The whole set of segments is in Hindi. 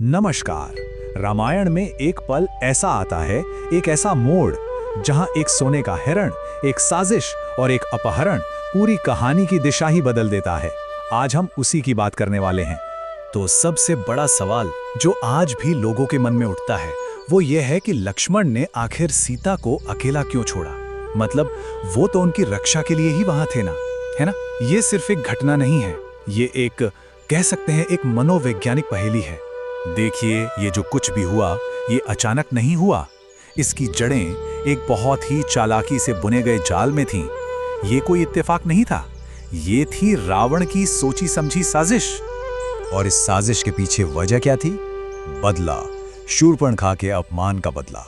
नमस्कार। रामायण में एक पल ऐसा आता है, एक ऐसा मोड़, जहां एक सोने का हिरण, एक साजिश और एक अपहरण पूरी कहानी की दिशा ही बदल देता है। आज हम उसी की बात करने वाले हैं। तो सबसे बड़ा सवाल जो आज भी लोगों के मन में उठता है वो ये है कि लक्ष्मण ने आखिर सीता को अकेला क्यों छोड़ा। मतलब वो तो उनकी रक्षा के लिए ही वहां थे ना, है ना। ये सिर्फ एक घटना नहीं है, ये एक कह सकते हैं एक मनोवैज्ञानिक पहेली है। देखिए, ये जो कुछ भी हुआ ये अचानक नहीं हुआ। इसकी जड़ें एक बहुत ही चालाकी से बुने गए जाल में थीं। ये कोई इत्तेफाक नहीं था, ये थी रावण की सोची समझी साजिश। और इस साजिश के पीछे वजह क्या थी? बदला, शूर्पणखा के अपमान का बदला।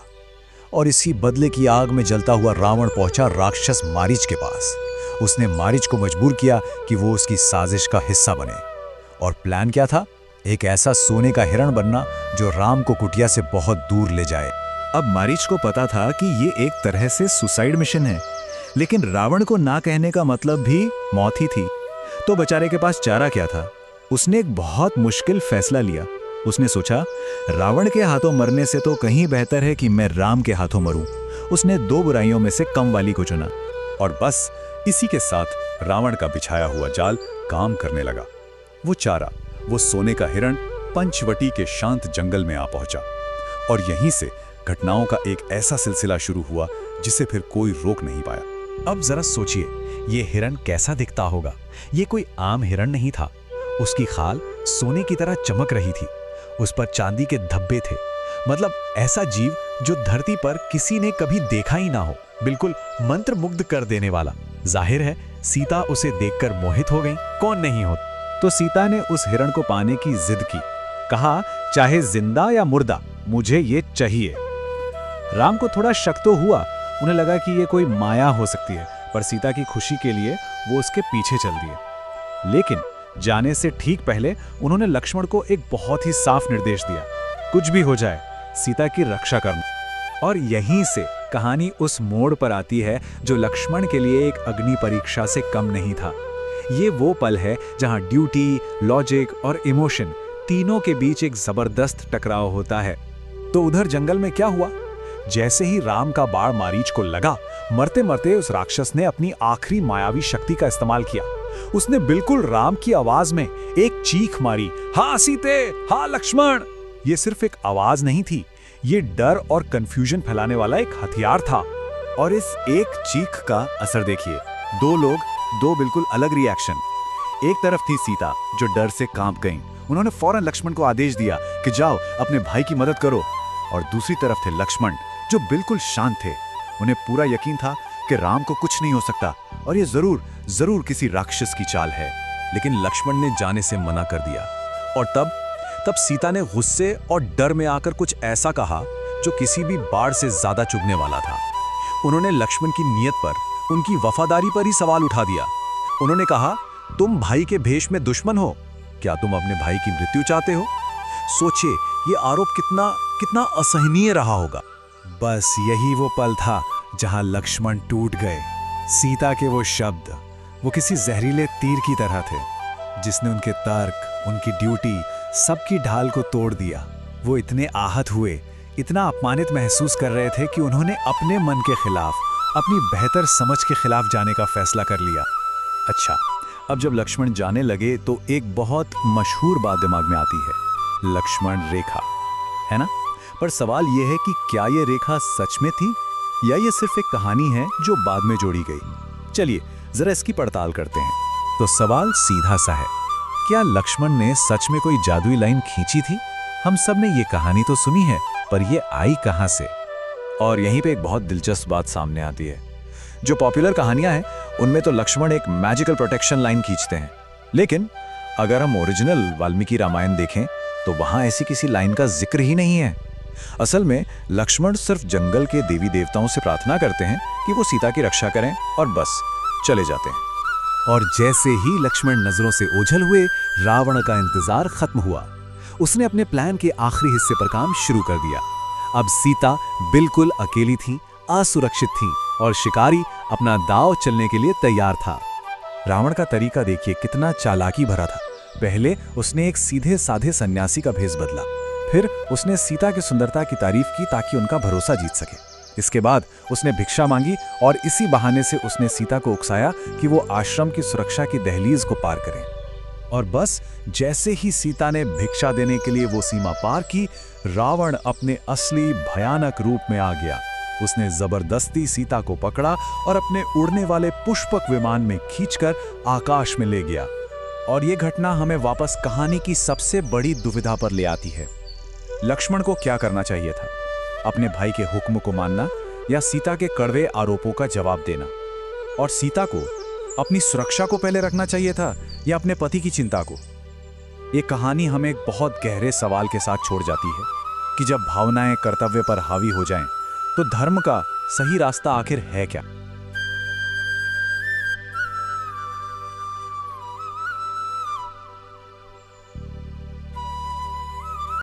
और इसी बदले की आग में जलता हुआ रावण पहुंचा राक्षस मारीच के पास। उसने मारीच को मजबूर किया कि वो उसकी साजिश का हिस्सा बने। और प्लान क्या था? एक ऐसा सोने का हिरण बनना जो राम को कुटिया से बहुत दूर ले जाए। अब मारीच को पता था कि ये एक तरह से सुसाइड मिशन है, लेकिन रावण को ना कहने का मतलब भी मौत ही थी। तो बेचारे के पास चारा क्या था? उसने एक बहुत मुश्किल फैसला लिया। उसने सोचा, रावण के हाथों मरने से तो कहीं बेहतर है कि मैं राम के हाथों मरूं। उसने दो बुराइयों में से कम वाली को चुना। और बस इसी के साथ रावण का बिछाया हुआ जाल काम करने लगा। वो चारा, वो सोने का हिरण पंचवटी के शांत जंगल में आ पहुंचा। और यहीं से घटनाओं का एक ऐसा सिलसिला शुरू हुआ जिसे फिर कोई रोक नहीं पाया। अब जरा सोचिए, ये हिरण कैसा दिखता होगा? ये कोई आम हिरण नहीं था। उसकी खाल सोने की तरह चमक रही थी, उस पर चांदी के धब्बे थे। मतलब ऐसा जीव जो धरती पर किसी ने कभी देखा ही ना हो, बिल्कुल मंत्रमुग्ध कर देने वाला। जाहिर है सीता उसे देखकर मोहित हो गई, कौन नहीं हो। तो सीता ने उस हिरण को पाने की जिद की। कहा, चाहे जिंदा या मुर्दा, मुझे ये चाहिए। राम को थोड़ा शक तो हुआ, उन्हें लगा कि ये कोई माया हो सकती है, पर सीता की खुशी के लिए वो उसके पीछे चल दिए। लेकिन जाने से ठीक पहले उन्होंने लक्ष्मण को एक बहुत ही साफ निर्देश दिया, कुछ भी हो जाए सीता की रक्षा करना। और यहीं से कहानी उस मोड़ पर आती है जो लक्ष्मण के लिए एक अग्नि परीक्षा से कम नहीं था। ये वो पल है जहां ड्यूटी, लॉजिक और इमोशन तीनों के बीच एक जबरदस्त टकराव होता है। तो उधर जंगल में क्या हुआ? जैसे ही राम का बाण मारीच को लगा, मरते मरते उस राक्षस ने अपनी आखिरी मायावी शक्ति का इस्तेमाल किया। उसने बिल्कुल राम की आवाज में एक चीख मारी, हाँ सीते, हाँ लक्ष्मण। ये सिर्फ एक आवाज नहीं थी, ये डर और कंफ्यूजन फैलाने वाला एक हथियार था। और इस एक चीख का असर देखिए, दो लोग, दो बिल्कुल अलग रिएक्शन। एक तरफ थी सीता जो डर से कांप गईं। उन्होंने फौरन लक्ष्मण को आदेश दिया कि जाओ अपने भाई की मदद करो। और दूसरी तरफ थे लक्ष्मण जो बिल्कुल शांत थे। उन्हें पूरा यकीन था कि राम को कुछ नहीं हो सकता और ये जरूर किसी राक्षस की चाल है। लेकिन लक्ष्मण ने जाने से मना कर दिया। और तब सीता ने गुस्से और डर में आकर कुछ ऐसा कहा जो किसी भी बाढ़ से ज्यादा चुभने वाला था। उन्होंने लक्ष्मण की नीयत पर, उनकी वफादारी पर ही सवाल उठा दिया। उन्होंने कहा, तुम भाई के भेष में दुश्मन हो, क्या तुम अपने भाई की मृत्यु चाहते हो? सोचिए ये आरोप कितना असहनीय रहा होगा। बस यही वो पल था जहां लक्ष्मण टूट गए। सीता के वो शब्द, वो किसी जहरीले तीर की तरह थे, जिसने उनके तर्क, उनकी ड्यूटी, सबकी ढाल को तोड़ दिया। वो इतने आहत हुए, इतना अपमानित महसूस कर रहे थे कि उन्होंने अपने मन के खिलाफ, अपनी बेहतर समझ के खिलाफ जाने का फैसला कर लिया। अच्छा, अब जब लक्ष्मण जाने लगे तो एक बहुत मशहूर बात दिमाग में आती है, लक्ष्मण रेखा, है ना। पर सवाल यह है कि क्या ये रेखा सच में थी या ये सिर्फ एक कहानी है जो बाद में जोड़ी गई? चलिए जरा इसकी पड़ताल करते हैं। तो सवाल सीधा सा है, क्या लक्ष्मण ने सच में कोई जादुई लाइन खींची थी? हम सब ने ये कहानी तो सुनी है, पर ये आई कहां से? और यहीं पे एक बहुत दिलचस्प बात सामने आती है। जो पॉपुलर कहानियां हैं उनमें तो लक्ष्मण एक मैजिकल प्रोटेक्शन लाइन खींचते हैं, लेकिन अगर हम ओरिजिनल वाल्मीकि रामायण देखें तो वहां ऐसी किसी लाइन का जिक्र ही नहीं है। असल में लक्ष्मण सिर्फ जंगल के देवी देवताओं से प्रार्थना करते हैं कि वो सीता की रक्षा करें और बस चले जाते हैं। और जैसे ही लक्ष्मण नजरों से ओझल हुए, रावण का इंतजार खत्म हुआ। उसने अपने प्लान के आखिरी हिस्से पर काम शुरू कर दिया। अब सीता बिल्कुल अकेली थी, असुरक्षित थी और शिकारी अपना दांव चलने के लिए तैयार था। रावण का तरीका देखिए कितना चालाकी भरा था। पहले उसने एक सीधे साधे सन्यासी का भेष बदला, फिर उसने सीता की सुंदरता की तारीफ की ताकि उनका भरोसा जीत सके। इसके बाद उसने भिक्षा मांगी और इसी बहाने से उसने सीता को उकसाया कि वो आश्रम की सुरक्षा की दहलीज को पार करें। और बस जैसे ही सीता ने भिक्षा देने के लिए वो सीमा पार की, रावण अपने असली भयानक रूप में आ गया। उसने जबरदस्ती सीता को पकड़ा और अपने उड़ने वाले पुष्पक विमान में खींचकर आकाश में ले गया। और ये घटना हमें वापस कहानी की सबसे बड़ी दुविधा पर ले आती है। लक्ष्मण को क्या करना चाहिए था? अपने भाई के हुक्म को मानना या सीता के कड़वे आरोपों का जवाब देना? और सीता को अपनी सुरक्षा को पहले रखना चाहिए था या अपने पति की चिंता को? ये कहानी हमें एक बहुत गहरे सवाल के साथ छोड़ जाती है कि जब भावनाएं कर्तव्य पर हावी हो जाएं, तो धर्म का सही रास्ता आखिर है क्या?